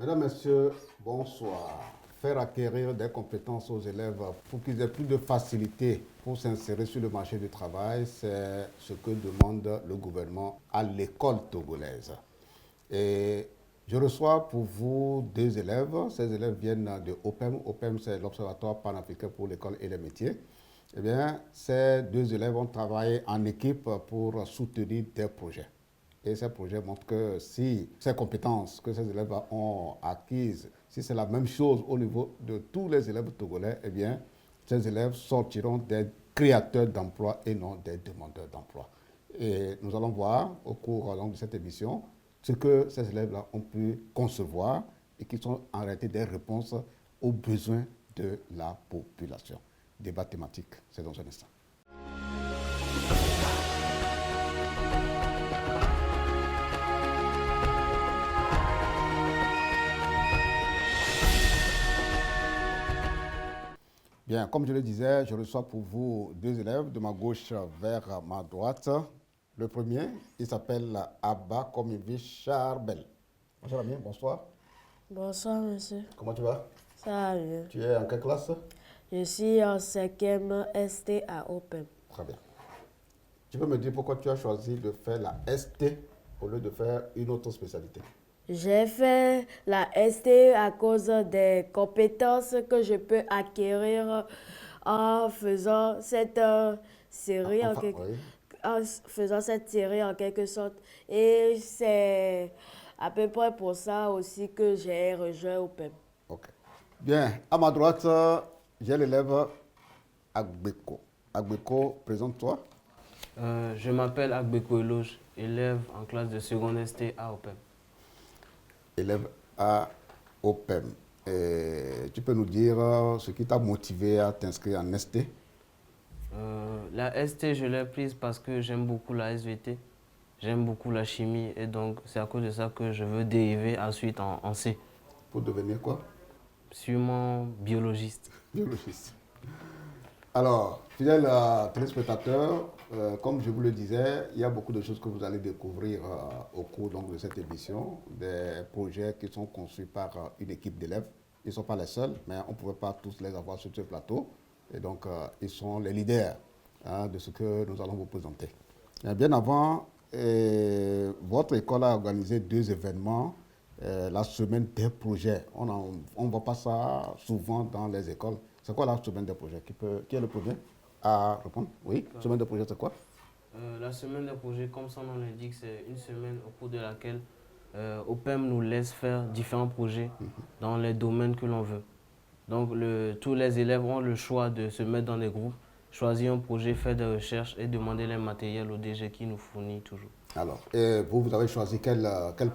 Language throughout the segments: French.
Mesdames, Messieurs, bonsoir. Faire acquérir des compétences aux élèves pour qu'ils aient plus de facilité pour s'insérer sur le marché du travail, c'est ce que demande le gouvernement à l'école togolaise. Et je reçois pour vous deux élèves. Ces élèves viennent de OPEM. OPEM, c'est l'Observatoire panafricain pour l'école et les métiers. Eh bien, ces deux élèves ont travaillé en équipe pour soutenir des projets. Et ces projets montrent que si ces compétences que ces élèves ont acquises, si c'est la même chose au niveau de tous les élèves togolais, eh bien, ces élèves sortiront des créateurs d'emplois et non des demandeurs d'emploi. Et nous allons voir au cours de cette émission ce que ces élèves-là ont pu concevoir et qui sont en réalité des réponses aux besoins de la population. Débat thématique, c'est dans un instant. Bien, comme je le disais, je reçois pour vous deux élèves de ma gauche vers ma droite. Le premier, il s'appelle Abba Komivi Charbel. Bonjour ami, bonsoir. Bonsoir, monsieur. Comment tu vas? Ça va bien. Tu es en quelle classe? Je suis en 5e ST à Open. Très bien. Tu peux me dire pourquoi tu as choisi de faire la ST au lieu de faire une autre spécialité? J'ai fait la ST à cause des compétences que je peux acquérir en faisant cette série Oui. en faisant cette série en quelque sorte. Et c'est à peu près pour ça aussi que j'ai rejoint Open. Ok. Bien, à ma droite, j'ai l'élève Agbeko. Agbeko, présente-toi. Je m'appelle Agbeko Eloge, élève en classe de seconde ST à OPEM. Élève à OPEM. Et tu peux nous dire ce qui t'a motivé à t'inscrire en ST? La ST, je l'ai prise parce que j'aime beaucoup la SVT, j'aime beaucoup la chimie et donc c'est à cause de ça que je veux dériver ensuite en C, Pour devenir quoi? sûrement biologiste. Biologiste. Alors, fidèles téléspectateurs, comme je vous le disais, il y a beaucoup de choses que vous allez découvrir au cours donc, de cette émission, des projets qui sont conçus par une équipe d'élèves. Ils ne sont pas les seuls, mais on ne pouvait pas tous les avoir sur ce plateau. Et donc, ils sont les leaders de ce que nous allons vous présenter. Et bien avant, votre école a organisé deux événements, la semaine des projets. On ne voit pas ça souvent dans les écoles. C'est quoi la semaine des projets? Qui est le premier à répondre? Oui, semaine des projets, c'est quoi? La semaine des projets, comme son nom l'indique, c'est une semaine au cours de laquelle OPEM nous laisse faire différents projets dans les domaines que l'on veut. Donc tous les élèves ont le choix de se mettre dans des groupes, choisir un projet, faire des recherches et demander les matériels au DG qui nous fournit toujours. Alors, et vous avez choisi quel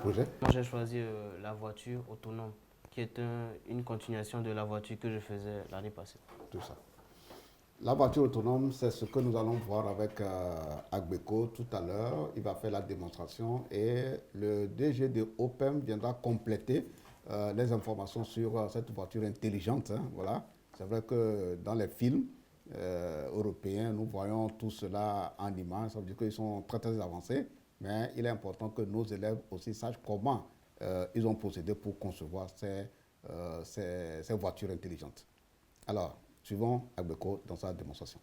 projet? Moi j'ai choisi la voiture autonome, qui est une continuation de la voiture que je faisais l'année passée. Tout ça. La voiture autonome, c'est ce que nous allons voir avec Agbeko tout à l'heure. Il va faire la démonstration et le DG de OPEM viendra compléter les informations sur cette voiture intelligente. Voilà. C'est vrai que dans les films européens, nous voyons tout cela en images. Ça veut dire qu'ils sont très très avancés, mais il est important que nos élèves aussi sachent comment ils ont procédé pour concevoir ces voitures intelligentes. Alors, suivons Agbeko dans sa démonstration.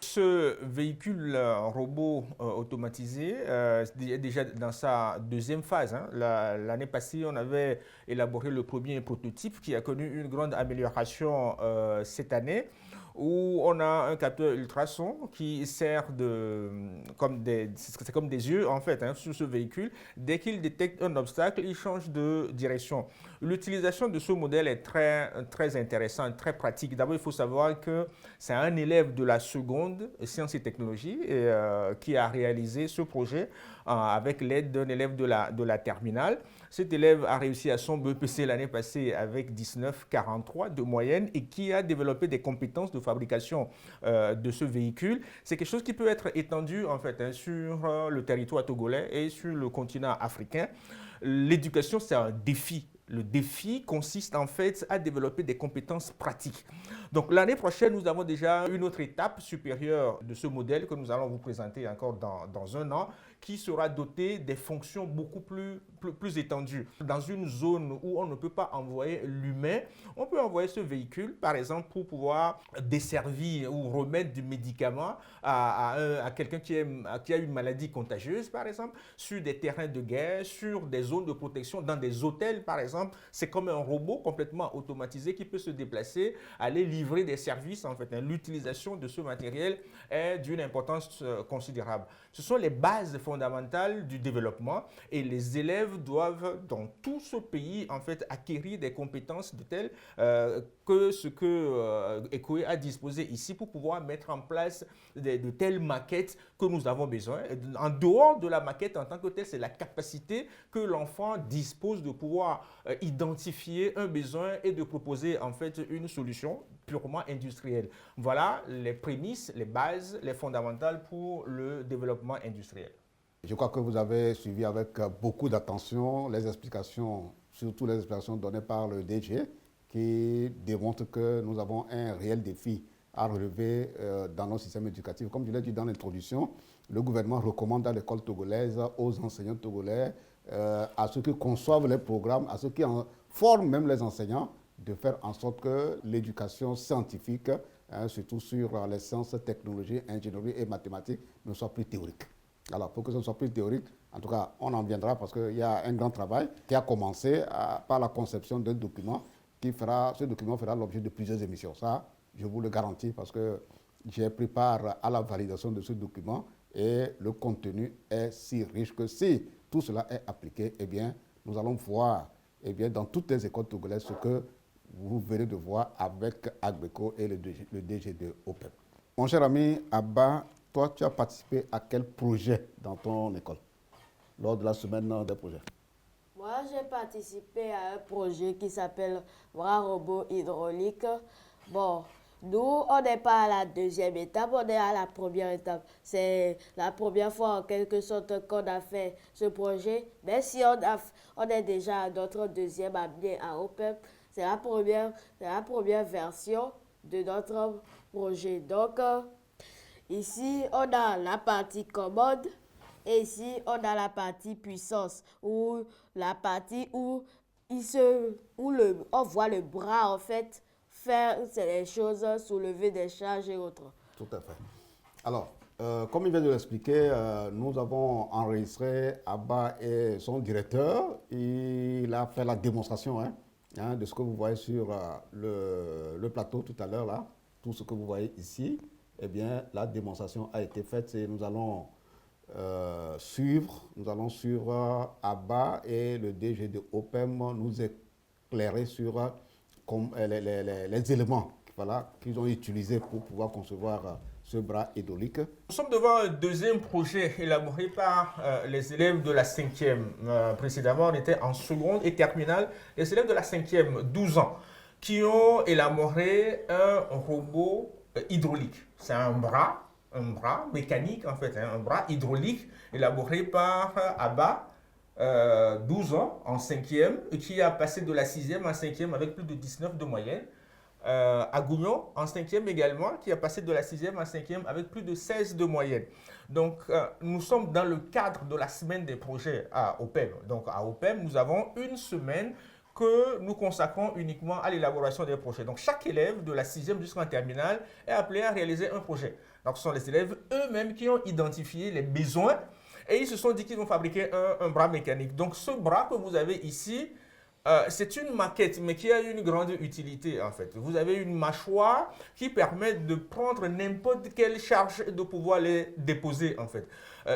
Ce véhicule robot automatisé est déjà dans sa deuxième phase. L'année passée, on avait élaboré le premier prototype qui a connu une grande amélioration cette année, où on a un capteur ultrason qui sert comme des yeux en fait sur ce véhicule. Dès qu'il détecte un obstacle, il change de direction. L'utilisation de ce modèle est très intéressante, très pratique. D'abord, il faut savoir que c'est un élève de la seconde sciences et technologies qui a réalisé ce projet avec l'aide d'un élève de la terminale. Cet élève a réussi à son BEPC l'année passée avec 19,43 de moyenne et qui a développé des compétences de fabrication de ce véhicule. C'est quelque chose qui peut être étendu en fait sur le territoire togolais et sur le continent africain. L'éducation, c'est un défi. Le défi consiste en fait à développer des compétences pratiques. Donc l'année prochaine, nous avons déjà une autre étape supérieure de ce modèle que nous allons vous présenter encore dans un an, qui sera doté des fonctions beaucoup plus étendues. Dans une zone où on ne peut pas envoyer l'humain, on peut envoyer ce véhicule, par exemple, pour pouvoir desservir ou remettre du médicament à quelqu'un qui a une maladie contagieuse, par exemple, sur des terrains de guerre, sur des zones de protection, dans des hôtels, par exemple. C'est comme un robot complètement automatisé qui peut se déplacer, aller livrer des services. En fait, l'utilisation de ce matériel est d'une importance considérable. Ce sont les bases fondamentales du développement et les élèves doivent, dans tout ce pays, en fait, acquérir des compétences de telles que ce que ECOE a disposé ici pour pouvoir mettre en place de telles maquettes que nous avons besoin. En dehors de la maquette en tant que telle, c'est la capacité que l'enfant dispose de pouvoir identifier un besoin et de proposer en fait une solution purement industrielle. Voilà les prémices, les bases, les fondamentales pour le développement industriel. Je crois que vous avez suivi avec beaucoup d'attention les explications, surtout les explications données par le DG, qui démontrent que nous avons un réel défi à relever dans nos systèmes éducatifs. Comme je l'ai dit dans l'introduction, le gouvernement recommande à l'école togolaise, aux enseignants togolais, à ceux qui conçoivent les programmes, à ceux qui forment même les enseignants, de faire en sorte que l'éducation scientifique, surtout sur les sciences, technologies, ingénierie et mathématiques, ne soit plus théorique. Alors, pour que ce ne soit plus théorique, en tout cas, on en viendra parce qu'il y a un grand travail qui a commencé par la conception d'un document ce document fera l'objet de plusieurs émissions. Ça, je vous le garantis parce que j'ai pris part à la validation de ce document et le contenu est si riche que si tout cela est appliqué, eh bien, nous allons voir dans toutes les écoles togolaises ce que vous venez de voir avec Agbeco et le DG de OPEP. Mon cher ami Abba, toi, tu as participé à quel projet dans ton école lors de la semaine des projets? Moi, j'ai participé à un projet qui s'appelle Bras robot hydraulique. Bon, nous, on n'est pas à la deuxième étape, on est à la première étape. C'est la première fois en quelque sorte qu'on a fait ce projet. Mais si on est déjà à notre deuxième année à OPEP, c'est la première version de notre projet. Donc, ici, on a la partie commande et ici, on a la partie puissance, ou la partie où on voit le bras, en fait, faire les choses, soulever des charges et autres. Tout à fait. Alors, comme il vient de l'expliquer, nous avons enregistré Abba et son directeur. Il a fait la démonstration de ce que vous voyez sur le plateau tout à l'heure, là. Tout ce que vous voyez ici, eh bien, la démonstration a été faite et nous allons suivre Abba et le DG de OPEM nous éclairer sur les éléments qu'ils ont utilisés pour pouvoir concevoir ce bras hydraulique. Nous sommes devant un deuxième projet élaboré par les élèves de la 5e. Précédemment, on était en seconde et terminale. Les élèves de la 5e, 12 ans, qui ont élaboré un robot hydraulique. C'est un bras mécanique en fait, un bras hydraulique élaboré par Abba, 12 ans, en 5e, et qui a passé de la 6e en 5e avec plus de 19 de moyenne. Agounion, en 5e également, qui a passé de la 6e en 5e avec plus de 16 de moyenne. Donc, nous sommes dans le cadre de la semaine des projets à OPEM. Donc, à OPEM, nous avons une semaine que nous consacrons uniquement à l'élaboration des projets. Donc, chaque élève de la 6e jusqu'en terminale est appelé à réaliser un projet. Donc, ce sont les élèves eux-mêmes qui ont identifié les besoins et ils se sont dit qu'ils vont fabriquer un bras mécanique. Donc, ce bras que vous avez ici, c'est une maquette, mais qui a une grande utilité en fait. Vous avez une mâchoire qui permet de prendre n'importe quelle charge et de pouvoir les déposer en fait.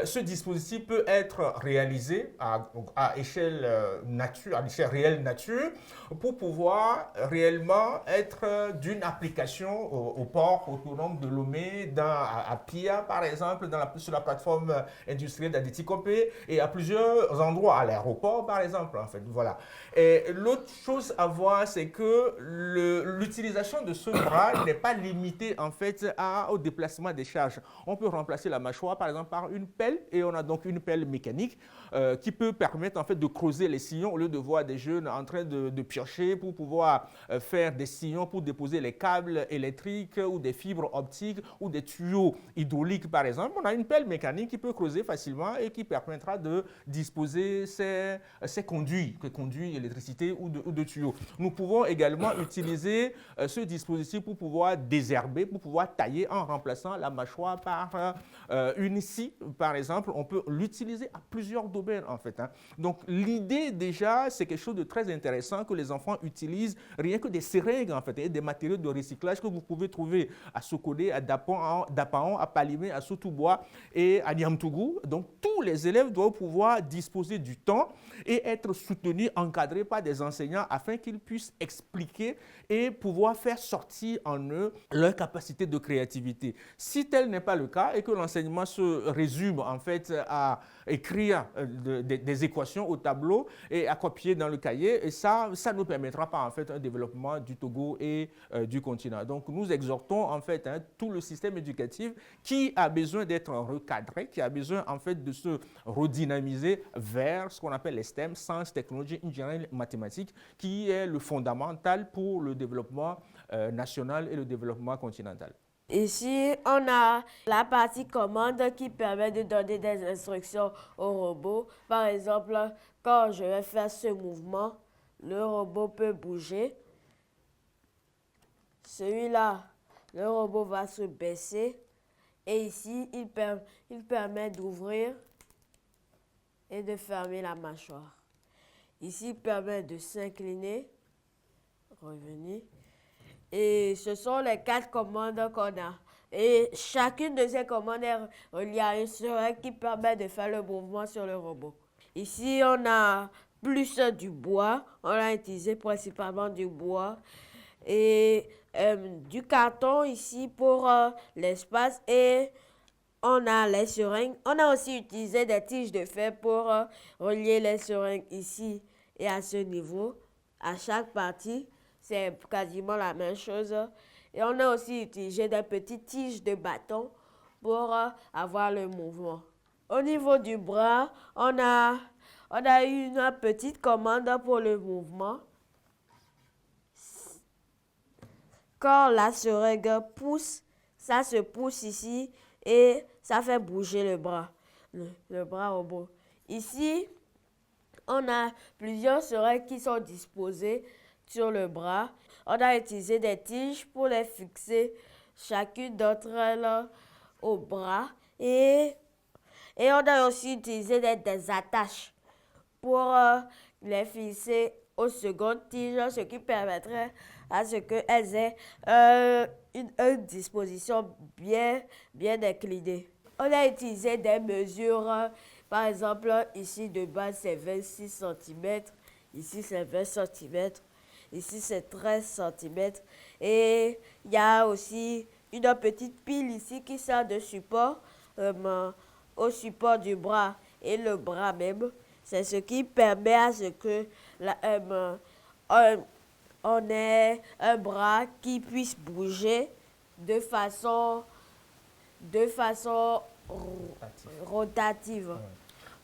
Ce dispositif peut être réalisé à échelle nature, à l'échelle réelle nature, pour pouvoir réellement être d'une application au port autonome de Lomé, à Pia par exemple, sur la plateforme industrielle d'Adétikopé et à plusieurs endroits, à l'aéroport par exemple en fait. Voilà. Et l'autre chose à voir, c'est que l'utilisation de ce bras n'est pas limitée en fait au déplacement des charges. On peut remplacer la mâchoire par exemple par une pelle, et on a donc une pelle mécanique qui peut permettre en fait de creuser les sillons au lieu de voir des jeunes en train de piocher pour pouvoir faire des sillons pour déposer les câbles électriques ou des fibres optiques ou des tuyaux hydrauliques par exemple. On a une pelle mécanique qui peut creuser facilement et qui permettra de disposer ces conduits d'électricité ou de tuyaux. Nous pouvons également utiliser ce dispositif pour pouvoir désherber, pour pouvoir tailler en remplaçant la mâchoire par une scie par exemple. On peut l'utiliser à plusieurs domaines en fait. Donc l'idée déjà, c'est quelque chose de très intéressant que les enfants utilisent rien que des seringues en fait, et des matériaux de recyclage que vous pouvez trouver à Sokodé, à Dapaon, à Palimé, à Soutoubois et à Niamtougou. Donc tous les élèves doivent pouvoir disposer du temps et être soutenus, encadrés par des enseignants afin qu'ils puissent expliquer et pouvoir faire sortir en eux leur capacité de créativité. Si tel n'est pas le cas et que l'enseignement se résume en fait à écrire des équations au tableau et à copier dans le cahier, et ça ne permettra pas en fait un développement du Togo et du continent. Donc nous exhortons en fait tout le système éducatif qui a besoin d'être recadré, qui a besoin en fait de se redynamiser vers ce qu'on appelle les STEM, sciences, technologies, ingénierie, mathématiques, qui est le fondamental pour le développement national et le développement continental. Ici, on a la partie commande qui permet de donner des instructions au robot. Par exemple, quand je vais faire ce mouvement, le robot peut bouger. Celui-là, le robot va se baisser. Et ici, il permet d'ouvrir et de fermer la mâchoire. Ici, il permet de s'incliner, revenir. Et ce sont les 4 commandes qu'on a. Et chacune de ces commandes est reliée à une seringue qui permet de faire le mouvement sur le robot. Ici, on a plus du bois. On a utilisé principalement du bois. Et du carton ici pour l'espace. Et on a les seringues. On a aussi utilisé des tiges de fer pour relier les seringues ici et à ce niveau. À chaque partie, c'est quasiment la même chose. Et on a aussi utilisé des petites tiges de bâton pour avoir le mouvement. Au niveau du bras, on a une petite commande pour le mouvement. Quand la seringue pousse, ça se pousse ici et ça fait bouger le bras, le bras robot. Ici, on a plusieurs seringues qui sont disposées sur le bras. On a utilisé des tiges pour les fixer, chacune d'entre elles au bras. Et on a aussi utilisé des attaches pour les fixer aux secondes tiges, ce qui permettrait à ce qu'elles aient une disposition bien inclinée. On a utilisé des mesures, par exemple, ici de base c'est 26 cm, ici c'est 20 cm. Ici, c'est 13 cm. Et il y a aussi une petite pile ici qui sert de support au support du bras et le bras même. C'est ce qui permet à ce que on ait un bras qui puisse bouger de façon rotative. Ouais.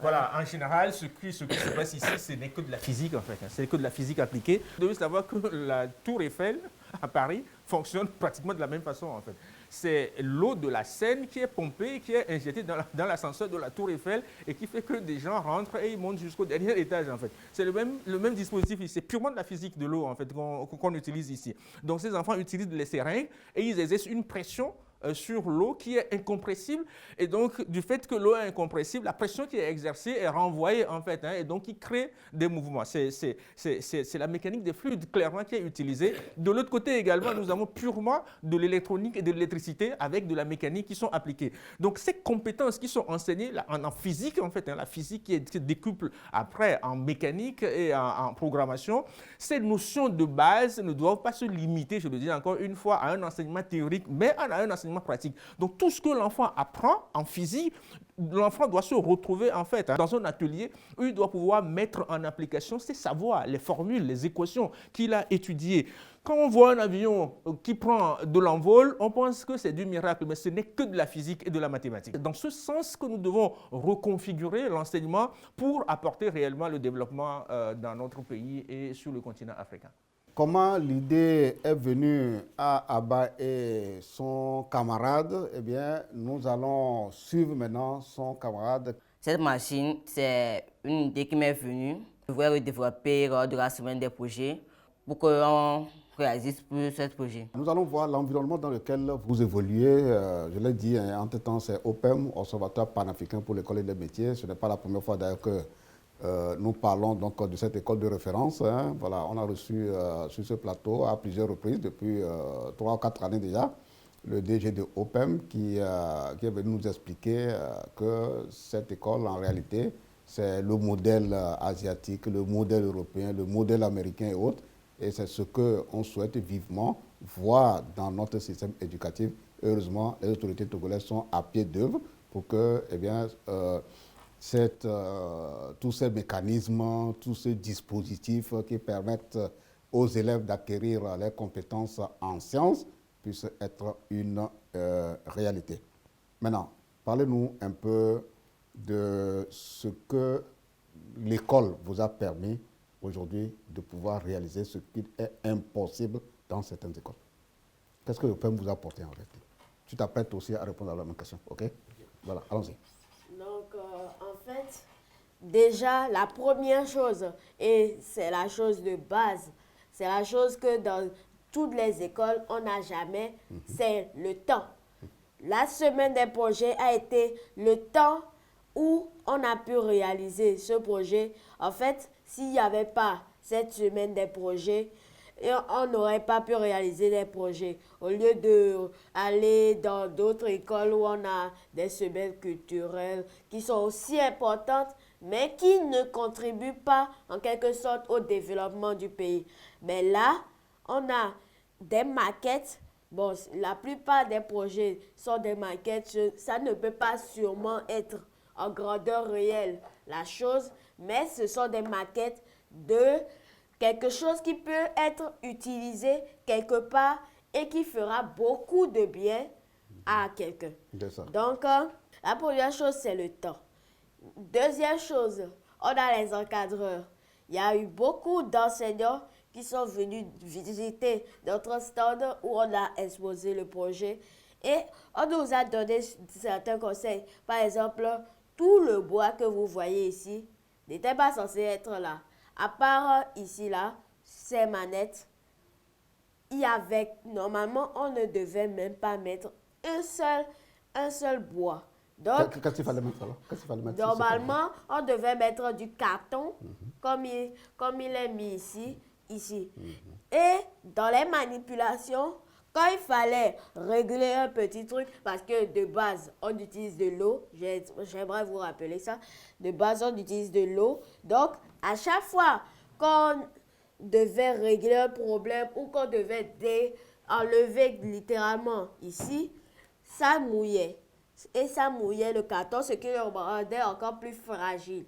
Voilà, en général, ce qui se passe ici, ce n'est que de la physique en fait. C'est que de la physique appliquée. Vous devez savoir que la tour Eiffel à Paris fonctionne pratiquement de la même façon en fait. C'est l'eau de la Seine qui est pompée, qui est injectée dans l'ascenseur de la tour Eiffel et qui fait que des gens rentrent et ils montent jusqu'au dernier étage en fait. C'est le même dispositif ici. C'est purement de la physique de l'eau en fait qu'on utilise ici. Donc ces enfants utilisent les seringues et ils exercent une pression sur l'eau qui est incompressible. Et donc, du fait que l'eau est incompressible, la pression qui est exercée est renvoyée, en fait, hein, et donc il crée des mouvements. C'est la mécanique des fluides, clairement, qui est utilisée. De l'autre côté également, nous avons purement de l'électronique et de l'électricité avec de la mécanique qui sont appliquées. Donc, ces compétences qui sont enseignées en physique, en fait, hein, la physique qui se décuple après en mécanique et en programmation, ces notions de base ne doivent pas se limiter, je le dis encore une fois, à un enseignement théorique, mais à un enseignement pratique. Donc tout ce que l'enfant apprend en physique, l'enfant doit se retrouver en fait dans un atelier où il doit pouvoir mettre en application ses savoirs, les formules, les équations qu'il a étudiées. Quand on voit un avion qui prend de l'envol, on pense que c'est du miracle, mais ce n'est que de la physique et de la mathématique. C'est dans ce sens que nous devons reconfigurer l'enseignement pour apporter réellement le développement dans notre pays et sur le continent africain. Comment l'idée est venue à Abba et son camarade? Eh bien, nous allons suivre maintenant son camarade. Cette machine, c'est une idée qui m'est venue. Je voulais le développer lors de la semaine des projets pour qu'on réalise plus ce projet. Nous allons voir l'environnement dans lequel vous évoluez. Je l'ai dit, entre-temps, c'est OPEM, Observatoire panafricain pour l'école et les métiers. Ce n'est pas la première fois d'ailleurs que nous parlons donc de cette école de référence. Hein. Voilà, on a reçu sur ce plateau à plusieurs reprises, depuis 3 ou 4 années déjà, le DG de OPEM qui est venu nous expliquer que cette école, en réalité, c'est le modèle asiatique, le modèle européen, le modèle américain et autres. Et c'est ce qu'on souhaite vivement voir dans notre système éducatif. Heureusement, les autorités togolaises sont à pied d'œuvre pour que, eh bien, tous ces mécanismes, tous ces dispositifs qui permettent aux élèves d'acquérir les compétences en sciences puissent être une réalité. Maintenant, parlez-nous un peu de ce que l'école vous a permis aujourd'hui de pouvoir réaliser ce qui est impossible dans certaines écoles. Qu'est-ce que le PEM vous a apporté en réalité? Tu t'apprêtes aussi à répondre à la même question, ok? Voilà, allons-y. Donc, en fait, déjà, la première chose, et c'est la chose de base, c'est la chose que dans toutes les écoles, on n'a jamais, c'est le temps. La semaine des projets a été le temps où on a pu réaliser ce projet. En fait, s'il n'y avait pas cette semaine des projets, on n'aurait pas pu réaliser des projets. Au lieu d'aller dans d'autres écoles où on a des semaines culturelles qui sont aussi importantes, mais qui ne contribuent pas en quelque sorte au développement du pays. Mais là, on a des maquettes. Bon, la plupart des projets sont des maquettes. Ça ne peut pas sûrement être en grandeur réelle la chose, mais ce sont des maquettes de quelque chose qui peut être utilisé quelque part et qui fera beaucoup de bien à quelqu'un. Donc, la première chose, c'est le temps. Deuxième chose, on a les encadreurs. Il y a eu beaucoup d'enseignants qui sont venus visiter notre stand où on a exposé le projet et on nous a donné certains conseils. Par exemple, tout le bois que vous voyez ici n'était pas censé être là. À part ici, là, ces manettes, il y avait, normalement, on ne devait même pas mettre un seul bois. Donc, qu'est-ce qu'il fallait mettre là? Normalement, on devait mettre du carton, comme il est mis ici. Et dans les manipulations, quand il fallait régler un petit truc, parce que de base, on utilise de l'eau, j'aimerais vous rappeler ça, de base, on utilise de l'eau. Donc, à chaque fois qu'on devait régler un problème ou qu'on devait enlever littéralement ici, ça mouillait. Et ça mouillait le carton, ce qui le rendait encore plus fragile.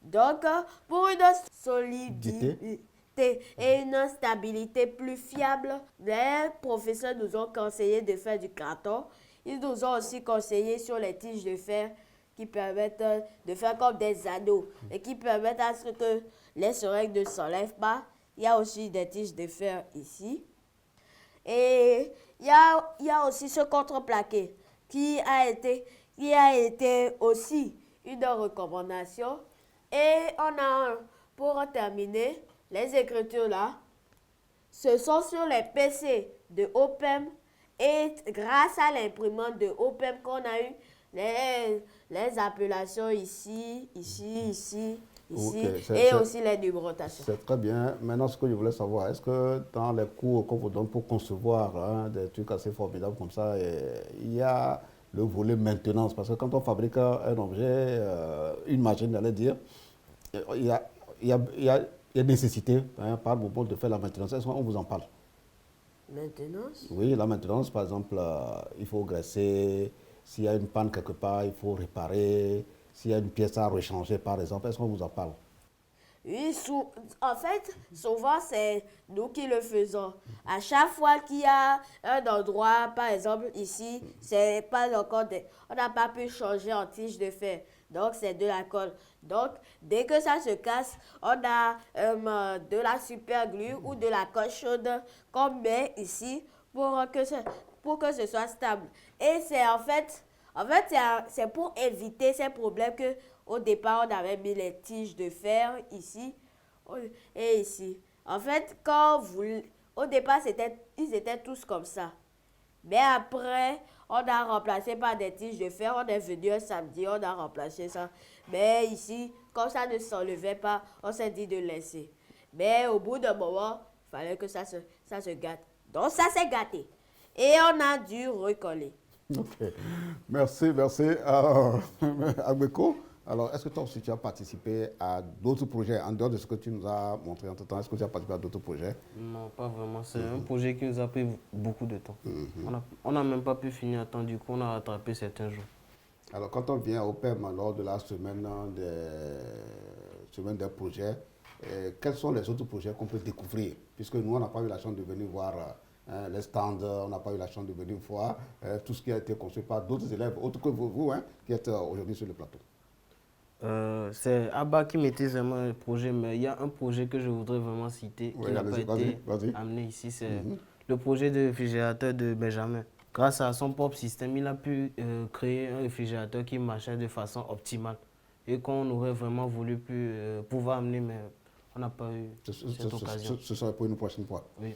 Donc, pour une solidité et une stabilité plus fiable, les professeurs nous ont conseillé de faire du carton. Ils nous ont aussi conseillé sur les tiges de fer qui permettent de faire comme des anneaux et qui permettent à ce que les seringues ne s'enlèvent pas. Il y a aussi des tiges de fer ici. Et il y a aussi ce contreplaqué qui a été aussi une recommandation. Et on a, pour terminer, les écritures là, ce sont sur les PC de OPEM Et grâce à l'imprimante de OPEM qu'on a eu, les appellations ici, Ok, et aussi les numérotations. C'est très bien. Maintenant, ce que je voulais savoir, est-ce que dans les cours qu'on vous donne pour concevoir des trucs assez formidables comme ça, il y a le volet maintenance? Parce que quand on fabrique un objet, une machine, j'allais dire, il y a nécessité, par moment, de faire la maintenance. Est-ce qu'on vous en parle? Maintenance? Oui, la maintenance, par exemple, il faut graisser. S'il y a une panne quelque part, il faut réparer. S'il y a une pièce à rechanger, par exemple, est-ce qu'on vous en parle? Oui, en fait, souvent, c'est nous qui le faisons. À chaque fois qu'il y a un endroit, par exemple, ici, c'est pas encore on n'a pas pu changer en tige de fer. Donc, c'est de la colle. Donc, dès que ça se casse, on a de la super glue ou de la colle chaude qu'on met ici pour que ce soit stable. Et c'est en fait, c'est pour éviter ces problèmes que au départ, on avait mis les tiges de fer ici et ici. En fait, au départ, ils étaient tous comme ça. Mais après, on a remplacé par des tiges de fer. On est venu un samedi, on a remplacé ça. Mais ici, comme ça ne s'enlevait pas, on s'est dit de laisser. Mais au bout d'un moment, il fallait que ça se gâte. Donc ça s'est gâté. Et on a dû recoller. Ok. Merci. Agbeko, alors, est-ce que toi aussi tu as participé à d'autres projets en dehors de ce que tu nous as montré entre temps? Est-ce que tu as participé à d'autres projets? Non, pas vraiment. C'est un projet qui nous a pris beaucoup de temps. On n'a même pas pu finir à temps, du coup, on a rattrapé certains jours. Alors, quand on vient au PEM lors de la semaine des projets, quels sont les autres projets qu'on peut découvrir? Puisque nous, on n'a pas eu la chance de venir voir les stands, on n'a pas eu la chance de venir voir tout ce qui a été construit par d'autres élèves, autres que vous qui êtes aujourd'hui sur le plateau. C'est Abba qui maîtrise vraiment le projet, mais il y a un projet que je voudrais vraiment citer qui n'a pas été amené ici, c'est le projet de réfrigérateur de Benjamin. Grâce à son propre système, il a pu créer un réfrigérateur qui marchait de façon optimale et qu'on aurait vraiment voulu pouvoir amener, mais on n'a pas eu cette occasion. Ce serait pour une prochaine fois. Oui.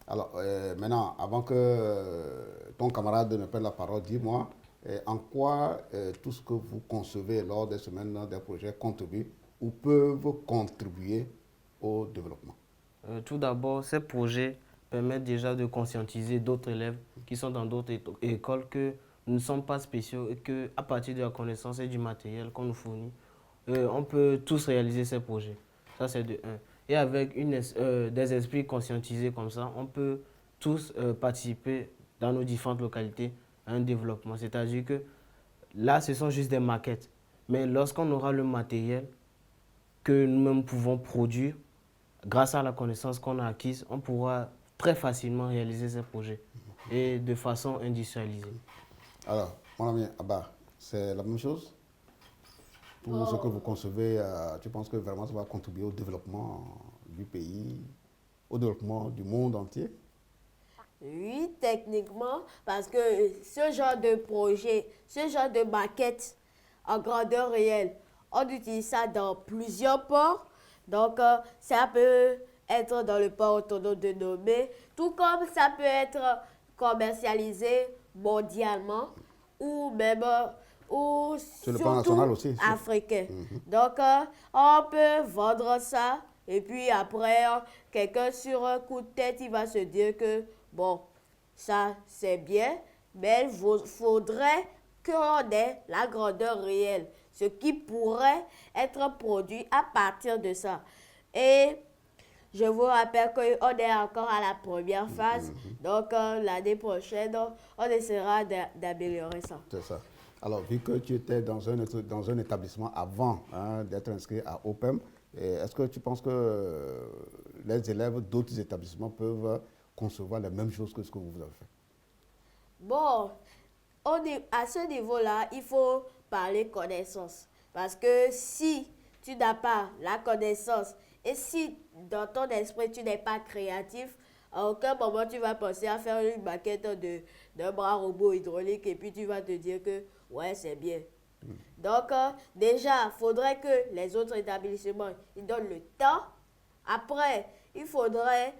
Alors, maintenant, avant que ton camarade ne prenne la parole, dis-moi, en quoi tout ce que vous concevez lors des semaines des projets contribue ou peuvent contribuer au développement? Tout d'abord, ces projets permettent déjà de conscientiser d'autres élèves qui sont dans d'autres écoles que nous ne sommes pas spéciaux et qu'à partir de la connaissance et du matériel qu'on nous fournit, on peut tous réaliser ces projets. Ça, c'est de 1. Et avec des esprits conscientisés comme ça, on peut tous participer dans nos différentes localités à un développement. C'est-à-dire que là, ce sont juste des maquettes. Mais lorsqu'on aura le matériel que nous-mêmes pouvons produire, grâce à la connaissance qu'on a acquise, on pourra très facilement réaliser ces projets et de façon industrialisée. Alors, mon ami Abba, c'est la même chose? Tout ce que vous concevez, tu penses que vraiment ça va contribuer au développement du pays, au développement du monde entier? Oui, techniquement, parce que ce genre de projet, ce genre de maquette en grandeur réelle, on utilise ça dans plusieurs ports. Donc, ça peut être dans le port autonome de Lomé, tout comme ça peut être commercialisé mondialement ou même sur le plan national aussi, africain. Donc, on peut vendre ça et puis après, quelqu'un sur un coup de tête, il va se dire que bon, ça c'est bien, mais il faudrait qu'on ait la grandeur réelle, ce qui pourrait être produit à partir de ça. Et je vous rappelle qu'on est encore à la première phase, donc l'année prochaine, on essaiera d'améliorer ça. C'est ça. Alors, vu que tu étais dans un établissement avant d'être inscrit à OPEM, est-ce que tu penses que les élèves d'autres établissements peuvent concevoir les mêmes choses que ce que vous avez fait? Bon, à ce niveau-là, il faut parler connaissance. Parce que si tu n'as pas la connaissance et si dans ton esprit tu n'es pas créatif, à aucun moment tu vas penser à faire une maquette d'un bras robot hydraulique et puis tu vas te dire que ouais, c'est bien. Donc, déjà, il faudrait que les autres établissements ils donnent le temps. Après, il faudrait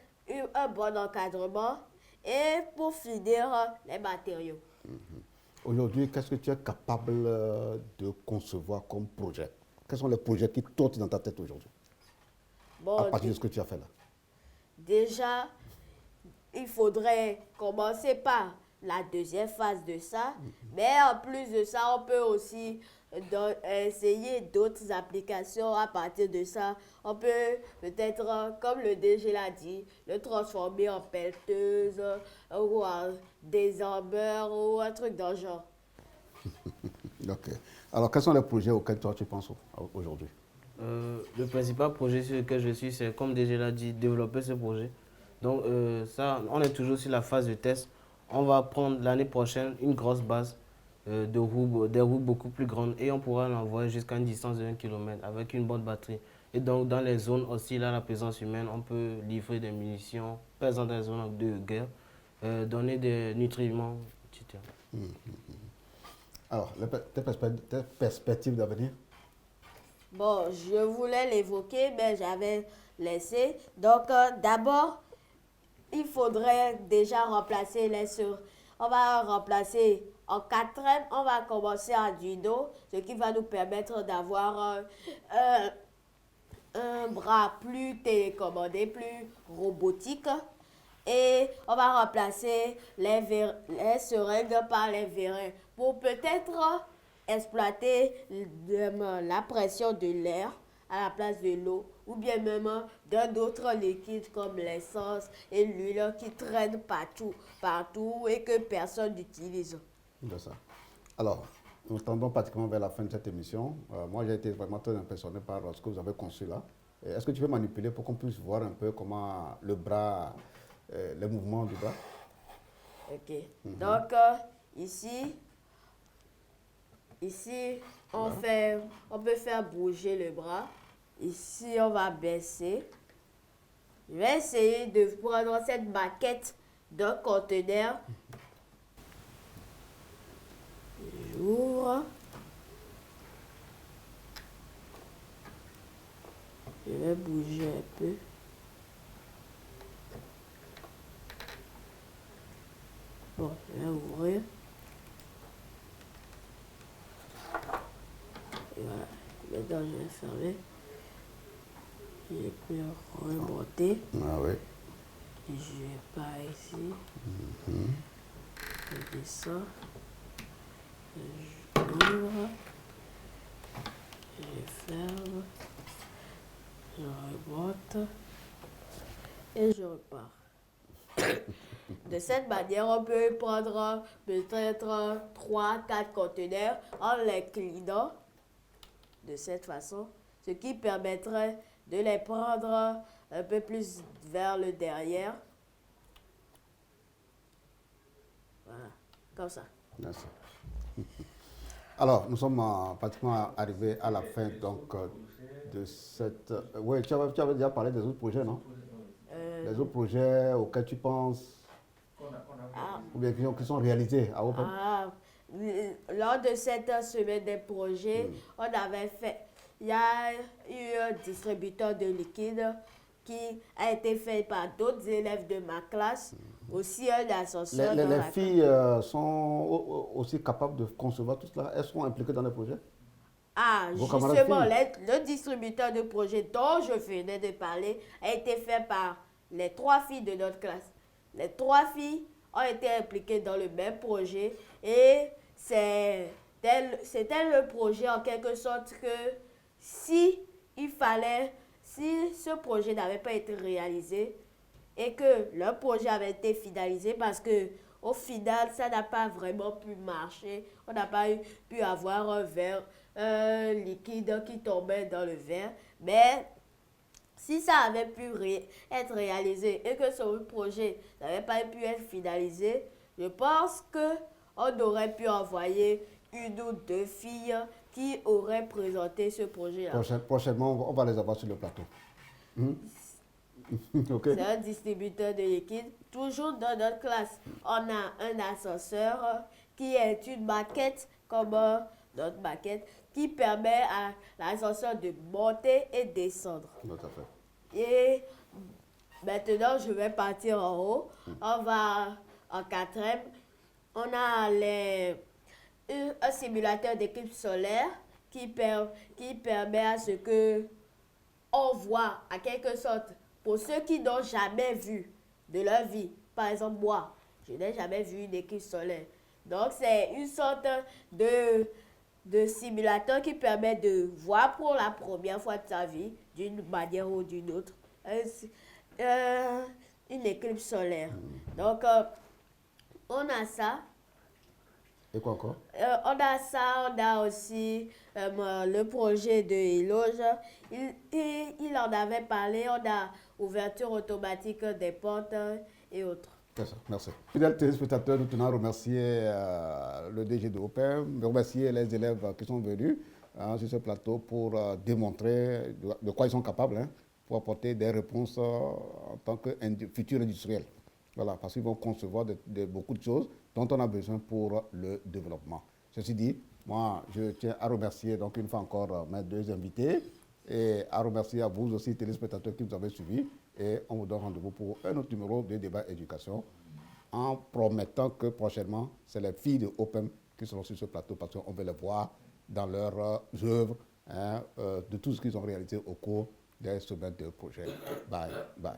un bon encadrement et pour finir les matériaux. Aujourd'hui, qu'est-ce que tu es capable de concevoir comme projet? Quels sont les projets qui trottent dans ta tête aujourd'hui, Bon, à partir de ce que tu as fait là? déjà, il faudrait commencer par la deuxième phase de ça. Mais en plus de ça, on peut aussi essayer d'autres applications à partir de ça. On peut peut-être, comme le DG l'a dit, le transformer en pelleteuse ou en désherbeur ou un truc dans le genre. Ok. Alors, quels sont les projets auxquels toi tu penses aujourd'hui? Le principal projet sur lequel je suis, c'est comme déjà l'a dit, développer ce projet. Donc ça, on est toujours sur la phase de test. On va prendre l'année prochaine une grosse base des roues beaucoup plus grandes et on pourra l'envoyer jusqu'à une distance de 1 km avec une bonne batterie. Et donc dans les zones aussi, là, la présence humaine, on peut livrer des munitions, présenter des zones de guerre, donner des nutriments, etc. Alors, tes perspectives d'avenir? Bon, je voulais l'évoquer, mais j'avais laissé. Donc, d'abord, il faudrait déjà remplacer les sur. On va remplacer en 4e, on va commencer en Arduino, ce qui va nous permettre d'avoir un bras plus télécommandé, plus robotique. Et on va remplacer les seringues par les vérins pour peut-être exploiter la pression de l'air à la place de l'eau ou bien même d'un autre liquide comme l'essence et l'huile qui traînent partout et que personne n'utilise. De ça. Alors, nous tendons pratiquement vers la fin de cette émission. Moi, j'ai été vraiment très impressionné par ce que vous avez conçu là. Est-ce que tu peux manipuler pour qu'on puisse voir un peu comment le bras, les mouvements du bras? Ok. Donc, ici, on peut faire bouger le bras. Ici, on va baisser. Je vais essayer de prendre cette maquette d'un conteneur. J'ouvre. Je vais bouger un peu. Bon, je vais ouvrir. Et voilà. Maintenant, je vais fermer. Je peux remonter. Ah oui. Et je vais par ici. Je descends. J'ouvre. Je ferme. Je remonte. Et je repars. De cette manière, on peut prendre peut-être 3-4 conteneurs en les clignant de cette façon, ce qui permettrait de les prendre un peu plus vers le derrière. Voilà, comme ça. Merci. Alors, nous sommes pratiquement arrivés à la fin donc, de cette... Oui, tu avais déjà parlé des autres projets, non? Les autres projets auxquels tu penses, ou bien qui sont réalisés à Open? Lors de cette semaine des projets, on avait fait... Il y a eu un distributeur de liquide qui a été fait par d'autres élèves de ma classe. Aussi un ascenseur. Les filles sont aussi capables de concevoir tout cela. Elles sont impliquées dans les projets? Justement, le distributeur de projet dont je venais de parler a été fait par les 3 filles de notre classe. Les 3 filles ont été impliquées dans le même projet et c'était le projet en quelque sorte que si ce projet n'avait pas été réalisé et que le projet avait été finalisé parce que au final, ça n'a pas vraiment pu marcher. On n'a pas pu avoir un liquide qui tombait dans le verre. Mais si ça avait pu être réalisé et que ce projet n'avait pas pu être finalisé, je pense qu'on aurait pu envoyer 1 ou 2 filles qui auraient présenté ce projet-là. Prochainement, on va les avoir sur le plateau. Okay. C'est un distributeur de liquide. Toujours dans notre classe, on a un ascenseur qui est une maquette comme notre maquette qui permet à l'ascenseur de monter et descendre. Tout à fait. Et Maintenant, je vais partir en haut. On va en quatrième. On a un simulateur d'équipe solaire qui permet à ce que on voit, en quelque sorte, pour ceux qui n'ont jamais vu de leur vie. Par exemple, moi, je n'ai jamais vu une équipe solaire. Donc, c'est une sorte de simulateur qui permet de voir pour la première fois de sa vie, d'une manière ou d'une autre, une éclipse solaire. Donc, on a ça. Et quoi encore? On a ça, on a aussi le projet de Éloge. Il en avait parlé, on a ouverture automatique des portes et autres. C'est ça, merci. Fidèles téléspectateurs, nous tenons à remercier le DG de OPEM, remercier les élèves qui sont venus sur ce plateau pour démontrer de quoi ils sont capables, pour apporter des réponses en tant que futurs industriels. Voilà, parce qu'ils vont concevoir beaucoup de choses dont on a besoin pour le développement. Ceci dit, moi, je tiens à remercier donc une fois encore mes deux invités et à remercier à vous aussi, téléspectateurs, qui nous avez suivis. Et on vous donne rendez-vous pour un autre numéro de débat éducation en promettant que prochainement, c'est les filles de OPEM qui seront sur ce plateau parce qu'on veut les voir dans leurs œuvres, de tout ce qu'ils ont réalisé au cours des semaines de projet. Bye, bye.